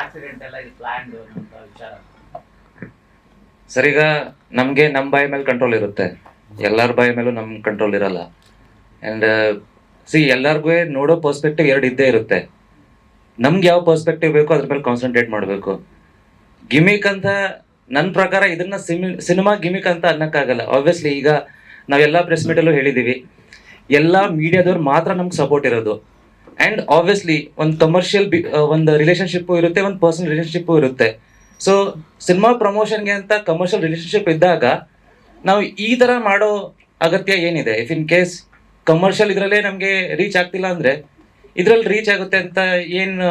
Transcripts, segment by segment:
Accident ಎಲ್ಲ ಇದು planned ಅಂತ ವಿಚಾರ. ಸರ್ ಈಗ ನಮಗೆ ನಮ್ಮ ಬಾಯಿ ಮೇಲೆ ಕಂಟ್ರೋಲ್ ಇರುತ್ತೆ, ಎಲ್ಲರ ಬಾಯಿ ಮೇಲೂ ನಮ್ಮ ಕಂಟ್ರೋಲ್ ಇರಲ್ಲ. ಆ್ಯಂಡ್ ಎಲ್ಲರಿಗೂ ನೋಡೋ ಪರ್ಸ್ಪೆಕ್ಟಿವ್ ಎರಡು ಇದ್ದೇ ಇರುತ್ತೆ. ನಮ್ಗೆ ಯಾವ ಪರ್ಸ್ಪೆಕ್ಟಿವ್ ಬೇಕೋ ಅದ್ರ ಮೇಲೆ ಕಾನ್ಸಂಟ್ರೇಟ್ ಮಾಡಬೇಕು. ಗಿಮಿಕ್ ಅಂತ ನನ್ನ ಪ್ರಕಾರ ಇದನ್ನ ಸಿನಿಮಾ ಗಿಮಿಕ್ ಅಂತ ಅನ್ನಕ್ಕಾಗಲ್ಲ. ಆಬ್ವಿಯಸ್ಲಿ ಈಗ ನಾವೆಲ್ಲ ಪ್ರೆಸ್ ಮೀಟಲ್ಲೂ ಹೇಳಿದ್ದೀವಿ, ಎಲ್ಲ ಮೀಡಿಯಾದವ್ರು ಮಾತ್ರ ನಮ್ಗೆ ಸಪೋರ್ಟ್ ಇರೋದು. ಆ್ಯಂಡ್ ಆಬ್ವಿಯಸ್ಲಿ ಒಂದು ಕಮರ್ಷಿಯಲ್ ಒಂದು ರಿಲೇಷನ್ಶಿಪ್ಪು ಇರುತ್ತೆ, ಒಂದು ಪರ್ಸನಲ್ ರಿಲೇಷನ್ಶಿಪ್ಪು ಇರುತ್ತೆ. ಸೊ ಸಿನಿಮಾ ಪ್ರಮೋಷನ್ಗೆ ಅಂತ ಕಮರ್ಷಿಯಲ್ ರಿಲೇಷನ್ಶಿಪ್ ಇದ್ದಾಗ ನಾವು ಈ ಥರ ಮಾಡೋ ಅಗತ್ಯ ಏನಿದೆ? ಇಫ್ ಇನ್ ಕೇಸ್ ಕಮರ್ಷಿಯಲ್ ಇದರಲ್ಲೇ ನಮಗೆ ರೀಚ್ ಆಗ್ತಿಲ್ಲ ಅಂದರೆ ಇದರಲ್ಲಿ ರೀಚ್ ಆಗುತ್ತೆ ಅಂತ ಏನು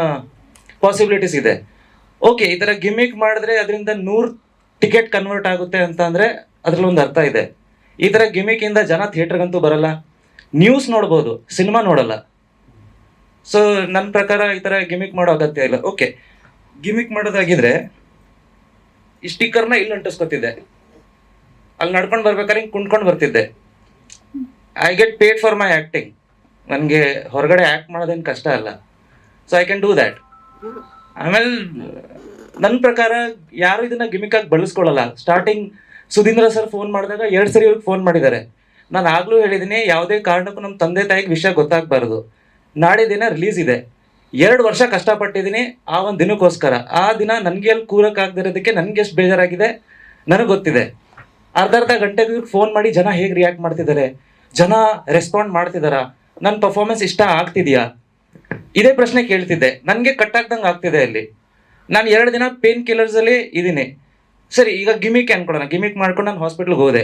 ಪಾಸಿಬಿಲಿಟೀಸ್ ಇದೆ? ಓಕೆ, ಈ ಥರ ಗಿಮಿಕ್ ಮಾಡಿದ್ರೆ ಅದರಿಂದ 100 ಟಿಕೆಟ್ ಕನ್ವರ್ಟ್ ಆಗುತ್ತೆ ಅಂತ ಅಂದರೆ ಅದರಲ್ಲಿ ಒಂದು ಅರ್ಥ ಇದೆ. ಈ ಥರ ಗಿಮಿಕಿಂದ ಜನ ಥಿಯೇಟ್ರಿಗಂತೂ ಬರಲ್ಲ, ನ್ಯೂಸ್ ನೋಡ್ಬೋದು, ಸಿನಿಮಾ ನೋಡಲ್ಲ. ಸೊ ನನ್ನ ಪ್ರಕಾರ ಈ ಥರ ಗಿಮಿಕ್ ಮಾಡೋ ಅಗತ್ಯ ಇಲ್ಲ. ಓಕೆ, ಗಿಮಿಕ್ ಮಾಡೋದಾಗಿದ್ರೆ ಈ ಸ್ಟಿಕ್ಕರ್ನ ಇಲ್ಲಿ ಅಂಟಿಸ್ಕೊತಿದ್ದೆ, ಅಲ್ಲಿ ನಡ್ಕೊಂಡು ಬರ್ಬೇಕಾದ್ರೆ ಹಿಂಗೆ ಕುಂಡ್ಕೊಂಡು ಬರ್ತಿದ್ದೆ. I get paid for my acting. ನನಗೆ ಹೊರಗಡೆ ಆ್ಯಕ್ಟ್ ಮಾಡೋದೇನು ಕಷ್ಟ ಅಲ್ಲ. So I can do that. ಆಮೇಲೆ ನನ್ನ ಪ್ರಕಾರ ಯಾರು ಇದನ್ನ ಗಿಮಿಕಾಗಿ ಬಳಸ್ಕೊಳ್ಳಲ್ಲ. ಸ್ಟಾರ್ಟಿಂಗ್ ಸುಧೀಂದ್ರ ಸರ್ ಫೋನ್ ಮಾಡಿದಾಗ 2 ಸರಿ ಇವ್ರಿಗೆ ಫೋನ್ ಮಾಡಿದ್ದಾರೆ. ನಾನು ಆಗಲೂ ಹೇಳಿದ್ದೀನಿ, ಯಾವುದೇ ಕಾರಣಕ್ಕೂ ನಮ್ಮ ತಂದೆ ತಾಯಿಗೆ ವಿಷಯ ಗೊತ್ತಾಗಬಾರ್ದು. ನಾಳೆ ದಿನ ರಿಲೀಸ್ ಇದೆ, 2 ವರ್ಷ ಕಷ್ಟಪಟ್ಟಿದ್ದೀನಿ ಆ ಒಂದು ದಿನಕ್ಕೋಸ್ಕರ. ಆ ದಿನ ನನಗೆ ಅಲ್ಲಿ ಕೂರಕ್ಕಾಗದಿರೋದಕ್ಕೆ ನನಗೆ ಎಷ್ಟು ಬೇಜಾರಾಗಿದೆ ನನಗೆ ಗೊತ್ತಿದೆ. ಅರ್ಧ ಗಂಟೆಗೆ ಇವ್ರಿಗೆ ಫೋನ್ ಮಾಡಿ ಜನ ಹೇಗೆ ರಿಯಾಕ್ಟ್ ಮಾಡ್ತಿದ್ದಾರೆ, ಜನ ರೆಸ್ಪಾಂಡ್ ಮಾಡ್ತಿದ್ದಾರಾ, ನನ್ನ ಪರ್ಫಾರ್ಮೆನ್ಸ್ ಇಷ್ಟ ಆಗ್ತಿದೆಯಾ, ಇದೇ ಪ್ರಶ್ನೆ ಕೇಳ್ತಿದ್ದೆ. ನನಗೆ ಕಟ್ಟಾಗ್ದಂಗೆ ಆಗ್ತಿದೆ ಅಲ್ಲಿ. ನಾನು 2 ದಿನ ಪೇನ್ ಕಿಲ್ಲರ್ಸಲ್ಲಿ ಇದ್ದೀನಿ. ಸರಿ, ಈಗ ಗಿಮಿಕ್ ಅನ್ಕೊಳ್ಳೋಣ, ಗಿಮಿಕ್ ಮಾಡ್ಕೊಂಡು ನಾನು ಹಾಸ್ಪಿಟ್ಲಿಗೆ ಹೋದೆ.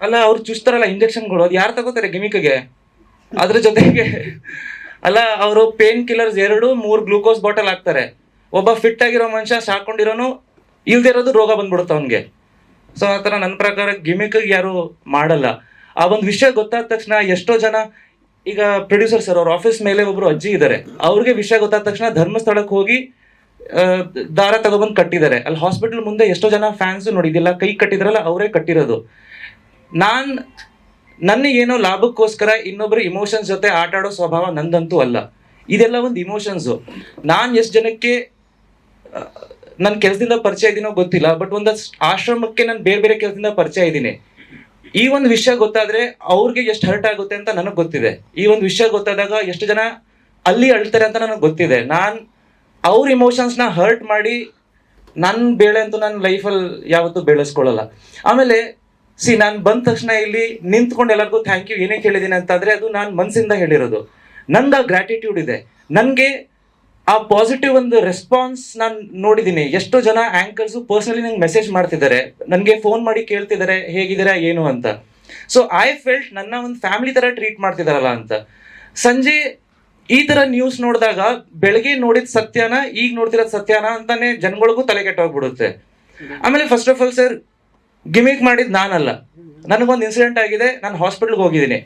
ಅಲ್ಲ, ಅವ್ರು ಚುಚ್ತಾರಲ್ಲ ಇಂಜೆಕ್ಷನ್ಗಳು, ಅದು ಯಾರು ತಗೋತಾರೆ ಗಿಮಿಕ್ಗೆ? ಅದ್ರ ಜೊತೆಗೆ ಅಲ್ಲ, ಅವರು ಪೇನ್ ಕಿಲ್ಲರ್ಸ್ 2-3 ಗ್ಲೂಕೋಸ್ ಬಾಟಲ್ ಹಾಕ್ತಾರೆ. ಒಬ್ಬ ಫಿಟ್ ಆಗಿರೋ ಮನುಷ್ಯ ಸಾಕೊಂಡಿರೋನು ಇಲ್ದೇ ಇರೋದು ರೋಗ ಬಂದ್ಬಿಡುತ್ತೆ ಅವನಿಗೆ. ಸೊ ಆ ಥರ ನನ್ನ ಪ್ರಕಾರ ಗಿಮಿಕ್ಗೆ ಯಾರು ಮಾಡಲ್ಲ. ಆ ಒಂದು ವಿಷಯ ಗೊತ್ತಾದ ತಕ್ಷಣ ಎಷ್ಟೋ ಜನ, ಈಗ ಪ್ರೊಡ್ಯೂಸರ್ ಸರ್ ಅವ್ರ ಆಫೀಸ್ ಮೇಲೆ ಒಬ್ರು ಅಜ್ಜಿ ಇದ್ದಾರೆ, ಅವ್ರಿಗೆ ವಿಷಯ ಗೊತ್ತಾದ ತಕ್ಷಣ ಧರ್ಮಸ್ಥಳಕ್ಕೆ ಹೋಗಿ ದಾರ ತಗೊಬಂದು ಕಟ್ಟಿದ್ದಾರೆ. ಅಲ್ಲಿ ಹಾಸ್ಪಿಟಲ್ ಮುಂದೆ ಎಷ್ಟೋ ಜನ ಫ್ಯಾನ್ಸು ನೋಡಿದ್ದಿಲ್ಲ, ಕೈ ಕಟ್ಟಿದ್ರಲ್ಲ ಅವರೇ ಕಟ್ಟಿರೋದು. ನನಗೇನೋ ಲಾಭಕ್ಕೋಸ್ಕರ ಇನ್ನೊಬ್ರು ಇಮೋಷನ್ಸ್ ಜೊತೆ ಆಟ ಆಡೋ ಸ್ವಭಾವ ನಂದಂತೂ ಅಲ್ಲ. ಇದೆಲ್ಲ ಒಂದು ಇಮೋಷನ್ಸು. ನಾನು ಎಷ್ಟು ಜನಕ್ಕೆ ನನ್ನ ಕೆಲಸದಿಂದ ಪರಿಚಯ ಇದ್ದೀನೋ ಗೊತ್ತಿಲ್ಲ, ಬಟ್ ಒಂದು ಆಶ್ರಮಕ್ಕೆ ನಾನು ಬೇರೆ ಬೇರೆ ಕೆಲಸದಿಂದ ಪರಿಚಯ ಇದ್ದೀನಿ. ಈ ಒಂದು ವಿಷಯ ಗೊತ್ತಾದ್ರೆ ಅವ್ರಿಗೆ ಎಷ್ಟು ಹರ್ಟ್ ಆಗುತ್ತೆ ಅಂತ ನನಗೆ ಗೊತ್ತಿದೆ. ಈ ಒಂದು ವಿಷಯ ಗೊತ್ತಾದಾಗ ಎಷ್ಟು ಜನ ಅಲ್ಲಿ ಅಳ್ತಾರೆ ಅಂತ ನನಗೆ ಗೊತ್ತಿದೆ. ನಾನು ಅವ್ರ ಇಮೋಷನ್ಸ್ನ ಹರ್ಟ್ ಮಾಡಿ ನನ್ನ ಬೇಳೆ ಅಂತೂ ನನ್ನ ಲೈಫಲ್ಲಿ ಯಾವತ್ತೂ ಬೆಳೆಸ್ಕೊಳ್ಳಲ್ಲ. ಆಮೇಲೆ ನಾನು ಬಂದ ತಕ್ಷಣ ಇಲ್ಲಿ ನಿಂತ್ಕೊಂಡು ಎಲ್ಲರಿಗೂ ಥ್ಯಾಂಕ್ ಯು ಏನೇ ಕೇಳಿದ್ದೀನಿ ಅಂತಂದರೆ ಅದು ನಾನು ಮನಸ್ಸಿಂದ ಹೇಳಿರೋದು. ನಂಗೆ ಆ ಗ್ರ್ಯಾಟಿಟ್ಯೂಡ್ ಇದೆ. ನನಗೆ ಆ ಪಾಸಿಟಿವ್ ಒಂದು ರೆಸ್ಪಾನ್ಸ್ ನಾನು ನೋಡಿದ್ದೀನಿ. ಎಷ್ಟೋ ಜನ ಆ್ಯಂಕರ್ಸು ಪರ್ಸ್ನಲಿ ನಂಗೆ ಮೆಸೇಜ್ ಮಾಡ್ತಿದ್ದಾರೆ, ನನಗೆ ಫೋನ್ ಮಾಡಿ ಕೇಳ್ತಿದ್ದಾರೆ ಹೇಗಿದ್ದೀರಾ ಏನು ಅಂತ. ಸೊ ಐ ಫೆಲ್ಟ್ ನನ್ನ ಒಂದು ಫ್ಯಾಮಿಲಿ ಥರ ಟ್ರೀಟ್ ಮಾಡ್ತಿದ್ದಾರಲ್ಲ ಅಂತ. ಸಂಜೆ ಈ ಥರ ನ್ಯೂಸ್ ನೋಡಿದಾಗ ಬೆಳಗ್ಗೆ ನೋಡಿದ ಸತ್ಯನ ಈಗ ನೋಡ್ತಿರೋದು ಸತ್ಯನ ಅಂತಾನೆ ಜನಗಳಿಗೂ ತಲೆ ಕೆಟ್ಟೋಗ್ಬಿಡುತ್ತೆ. ಆಮೇಲೆ first of all sir, gimmick ಮಾಡಿದ್ದು ನಾನಲ್ಲ. ನನಗೊಂದು ಇನ್ಸಿಡೆಂಟ್ ಆಗಿದೆ, ನಾನು ಹಾಸ್ಪಿಟ್ಲ್ಗೆ ಹೋಗಿದ್ದೀನಿ,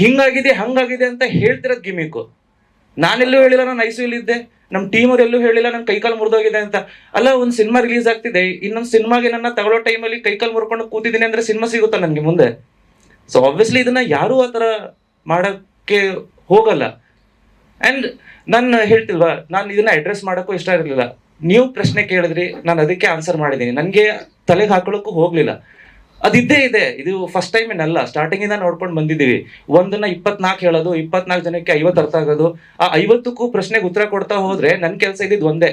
ಹಿಂಗಾಗಿದೆ ಹಂಗಾಗಿದೆ ಅಂತ ಹೇಳ್ತಿರೋದು ಗಿಮಿಕ್ಕು. ನಾನೆಲ್ಲೂ ಹೇಳಿಲ್ಲ ನಾನು ICU ಇದ್ದೆ, ನಮ್ಮ ಟೀಮವ್ರು ಎಲ್ಲೂ ಹೇಳಿಲ್ಲ ನನ್ನ ಕೈಕಾಲು ಮುರಿದೋಗಿದೆ ಅಂತ. ಅಲ್ಲ, ಒಂದು ಸಿನಿಮಾ ರಿಲೀಸ್ ಆಗ್ತಿದೆ, ಇನ್ನೊಂದು ಸಿನಿಮಾಗೆ ನನ್ನ ತಗೊಳ್ಳೋ ಟೈಮಲ್ಲಿ ಕೈಕಾಲು ಮುರ್ಕೊಂಡು ಕೂತಿದ್ದೀನಿ ಅಂದರೆ ಸಿನಿಮಾ ಸಿಗುತ್ತಾ ನನಗೆ ಮುಂದೆ? ಸೊ ಆಬ್ವಿಯಸ್ಲಿ ಇದನ್ನ ಯಾರೂ ಆ ಥರ ಮಾಡೋಕ್ಕೆ ಹೋಗಲ್ಲ. ಆ್ಯಂಡ್ ನಾನು ಹೇಳ್ತಿಲ್ವಾ, ನಾನು ಇದನ್ನ ಅಡ್ರೆಸ್ ಮಾಡೋಕ್ಕೂ ಇಷ್ಟ ಇರಲಿಲ್ಲ. ನೀವು ಪ್ರಶ್ನೆ ಕೇಳಿದ್ರಿ, ನಾನು ಅದಕ್ಕೆ ಆನ್ಸರ್ ಮಾಡಿದ್ದೀನಿ. ನನಗೆ ತಲೆಗೆ ಹಾಕೊಳ್ಳೋಕ್ಕೂ ಹೋಗಲಿಲ್ಲ. ಅದಿದ್ದೇ ಇದೆ, ಇದು ಫಸ್ಟ್ ಟೈಮ್ ಏನಲ್ಲ, ಸ್ಟಾರ್ಟಿಂಗಿಂದ ನೋಡ್ಕೊಂಡು ಬಂದಿದ್ದೀವಿ. ಒಂದನ್ನ 24 ಹೇಳೋದು, 24 ಜನಕ್ಕೆ 50 ಅರ್ಥ ಆಗೋದು. ಆ 50ಕ್ಕೂ ಪ್ರಶ್ನೆಗೆ ಉತ್ತರ ಕೊಡ್ತಾ ಹೋದ್ರೆ ನನ್ನ ಕೆಲಸ ಇದ್ದಿದ್ದು ಒಂದೇ,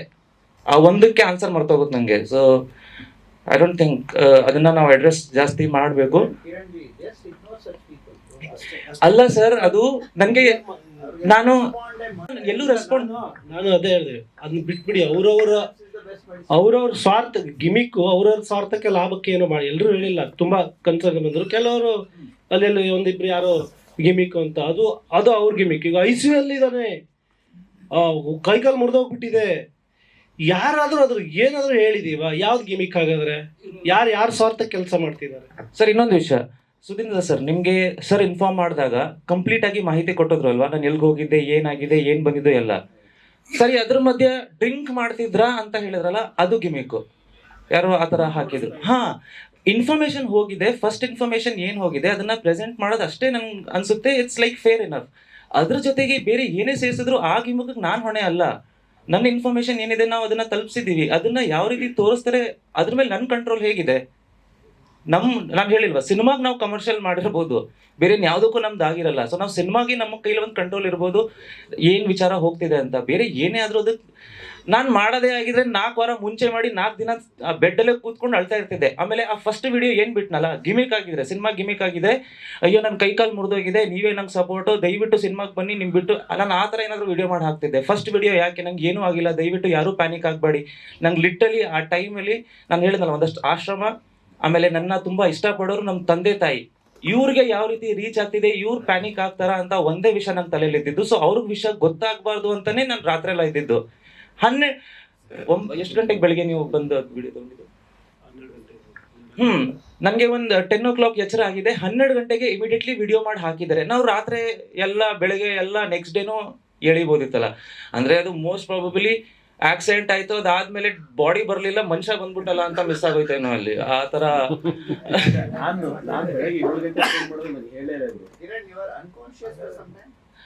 ಆ ಒಂದಕ್ಕೆ ಆನ್ಸರ್ ಮರ್ತೋಗುತ್ತೆ ನನಗೆ. ಸೊ ಐ ಡೋಂಟ್ ಥಿಂಕ್ ಅದನ್ನ ನಾವು ಅಡ್ರೆಸ್ ಜಾಸ್ತಿ ಮಾಡಬೇಕು. ಅಲ್ಲ ಸರ್, ಅದು ನನಗೆ ನಾನು ಎಲ್ಲೂ ರೆಸ್ಪಾಂಡ್ ನಾನು ಅದೇ ಹೇಳಿದೆ, ಅದನ್ನ ಬಿಟ್ಬಿಡಿ. ಅವ್ರವ್ರ ಸ್ವಾರ್ಥ ಗಿಮಿಕ್ಕು, ಅವ್ರವ್ರ ಸ್ವಾರ್ಥಕ್ಕೆ ಲಾಭಕ್ಕೆ ಏನೋ ಮಾಡಿ ಎಲ್ಲರೂ ಹೇಳಿಲ್ಲ. ತುಂಬಾ ಕನ್ಸರ್ನ್ ಬಂದರು ಕೆಲವರು, ಅಲ್ಲೆಲ್ಲ ಒಂದಿಬ್ರು ಯಾರೋ ಗಿಮಿಕ್ ಅಂತ, ಅದು ಅವ್ರ ಗಿಮಿಕ್. ಈಗ ICU ಅಲ್ಲಿ ಇದ್ದಾನೆ, ಕೈಕಾಲು ಮುರಿದೋಗ್ಬಿಟ್ಟಿದೆ. ಯಾರಾದ್ರೂ ಅದ್ರ ಏನಾದ್ರೂ ಹೇಳಿದೀವ? ಯಾವ್ದು ಗಿಮಿಕ್ ಹಾಗಾದ್ರೆ? ಯಾರ ಸ್ವಾರ್ಥ ಕೆಲಸ ಮಾಡ್ತಿದ್ದಾರೆ? ಸರ್ ಇನ್ನೊಂದು ವಿಷಯ, ಸುಧೀಂದ್ರ ಸರ್ ನಿಮಗೆ ಸರ್ ಇನ್ಫಾರ್ಮ್ ಮಾಡಿದಾಗ ಕಂಪ್ಲೀಟ್ ಆಗಿ ಮಾಹಿತಿ ಕೊಟ್ಟಿದ್ರು ಅಲ್ವಾ, ನಾನು ಎಲ್ಗೆ ಹೋಗಿದ್ದೆ, ಏನಾಗಿದೆ, ಏನು ಬಂದಿದ್ದು ಎಲ್ಲ. ಸರಿ, ಅದ್ರ ಮಧ್ಯೆ ಡ್ರಿಂಕ್ ಮಾಡ್ತಿದ್ರಾ ಅಂತ ಹೇಳಿದ್ರಲ್ಲ, ಅದು ಗಿಮಿಕ್ಕು. ಯಾರೋ ಆ ಥರ ಹಾಕಿದ್ರು. ಇನ್ಫಾರ್ಮೇಶನ್ ಹೋಗಿದೆ, ಫಸ್ಟ್ ಇನ್ಫಾರ್ಮೇಶನ್ ಏನು ಹೋಗಿದೆ ಅದನ್ನ ಪ್ರೆಸೆಂಟ್ ಮಾಡೋದು ಅಷ್ಟೇ ನಂಗೆ ಅನ್ಸುತ್ತೆ. It's like fair enough. ಅದ್ರ ಜೊತೆಗೆ ಬೇರೆ ಏನೇ ಸೇರಿಸಿದ್ರು ಆ ಗಿಮಿಕ್ಗೆ ನಾನು ಹೊಣೆ ಅಲ್ಲ. ನನ್ನ ಇನ್ಫಾರ್ಮೇಶನ್ ಏನಿದೆ ನಾವು ಅದನ್ನ ತಲುಪಿಸಿದೀವಿ. ಅದನ್ನ ಯಾವ ರೀತಿ ತೋರಿಸ್ತಾರೆ ಅದ್ರ ಮೇಲೆ ನನ್ನ ಕಂಟ್ರೋಲ್ ಹೇಗಿದೆ? ನಾನು ಹೇಳಿಲ್ವಾ, ಸಿನಿಮಾಗೆ ನಾವು ಕಮರ್ಷಿಯಲ್ ಮಾಡಿರ್ಬೋದು, ಬೇರೆ ಯಾವುದಕ್ಕೂ ನಮ್ದು ಆಗಿರಲ್ಲ. ಸೊ ನಾವು ಸಿನಿಮಾಗೆ ನಮ್ಮ ಕೈಲಿ ಒಂದು ಕಂಟ್ರೋಲ್ ಇರ್ಬೋದು, ಏನು ವಿಚಾರ ಹೋಗ್ತಿದೆ ಅಂತ. ಬೇರೆ ಏನೇ ಆದ್ರೂ ಅದಕ್ಕೆ ನಾನು ಮಾಡೋದೇ ಆಗಿದ್ರೆ 4 ವಾರ ಮುಂಚೆ ಮಾಡಿ 4 ದಿನ ಬೆಡ್ಡಲ್ಲೇ ಕೂತ್ಕೊಂಡು ಅಳ್ತಾ ಇರ್ತಿದ್ದೆ. ಆಮೇಲೆ ಆ ಫಸ್ಟ್ ವಿಡಿಯೋ ಏನು ಬಿಟ್ನಲ್ಲ, ಗಿಮಿಕ್ ಆಗಿದ್ರೆ, ಸಿನಿಮಾ ಗಿಮಿಕ್ ಆಗಿದೆ, ಅಯ್ಯೋ ನನ್ನ ಕೈಕಾಲು ಮುರಿದೋಗಿದೆ, ನೀವೇ ನಂಗೆ ಸಪೋರ್ಟು, ದಯವಿಟ್ಟು ಸಿನಿಮಾಗೆ ಬನ್ನಿ, ನಿಮ್ಗೆ ಬಿಟ್ಟು ನಾನು ಆ ಥರ ಏನಾದರೂ ವಿಡಿಯೋ ಮಾಡಿ ಹಾಕ್ತಿದ್ದೆ. ಫಸ್ಟ್ ವಿಡಿಯೋ ಯಾಕೆ, ನಂಗೆ ಏನೂ ಆಗಿಲ್ಲ, ದಯವಿಟ್ಟು ಯಾರೂ ಪ್ಯಾನಿಕ್ ಆಗಬೇಡಿ. ನಂಗೆ ಲಿಟ್ರಲಿ ಆ ಟೈಮಲ್ಲಿ ನಾನು ಹೇಳಿದ್ನಲ್ಲ, ಒಂದಷ್ಟು ಆಶ್ರಮ, ಆಮೇಲೆ ನನ್ನ ತುಂಬ ಇಷ್ಟಪಡೋರು ನಮ್ಮ ತಂದೆ ತಾಯಿ, ಇವ್ರಿಗೆ ಯಾವ ರೀತಿ ರೀಚ್ ಆಗ್ತಿದೆ, ಇವ್ರು ಪ್ಯಾನಿಕ್ ಆಗ್ತಾರ ಅಂತ ಒಂದೇ ವಿಷಯ ನನ್ನ ತಲೆಯಲ್ಲಿ ಇದ್ದಿದ್ದು. ಸೊ ಅವ್ರಿಗೆ ವಿಷಯ ಗೊತ್ತಾಗಬಾರ್ದು ಅಂತಾನೆ ನಾನು ರಾತ್ರಿ ಎಲ್ಲ ಇದ್ದಿದ್ದು. ಎಷ್ಟು ಗಂಟೆಗೆ ಬೆಳಿಗ್ಗೆ ನೀವು ಬಂದು ವಿಡಿಯೋ ತಗೊಂಡಿದ್ದು? ನನಗೆ ಒಂದು 10 o'clock ಎಚ್ಚರ ಆಗಿದೆ. 12 ಗಂಟೆಗೆ ಇಮಿಡಿಯೇಟ್ಲಿ ವಿಡಿಯೋ ಮಾಡಿ ಹಾಕಿದ್ದಾರೆ. ನಾವು ರಾತ್ರಿ ಎಲ್ಲ ಬೆಳಗ್ಗೆ ಎಲ್ಲ ನೆಕ್ಸ್ಟ್ ಡೇನೂ ಎಳಿಬೋದಿತ್ತಲ್ಲ. ಅಂದರೆ ಅದು ಮೋಸ್ಟ್ ಪ್ರಾಬಬಲಿ ಆಕ್ಸಿಡೆಂಟ್ ಆಯ್ತು, ಅದಾದ್ಮೇಲೆ ಬಾಡಿ ಬರಲಿಲ್ಲ, ಮನುಷ್ಯ ಬಂದ್ಬಿಟ್ಟಲ್ಲ ಅಂತ ಮಿಸ್ ಆಗೋಯ್ತೇನೋ ಅಲ್ಲಿ. ಆ ಥರ ನಾನು ಬೆಳಗ್ಗೆ 7 ಗಂಟೆ ಫೋನ್ ಮಾಡೋದು ನನಗೆ ಹೇಳೇ ಇಲ್ಲ.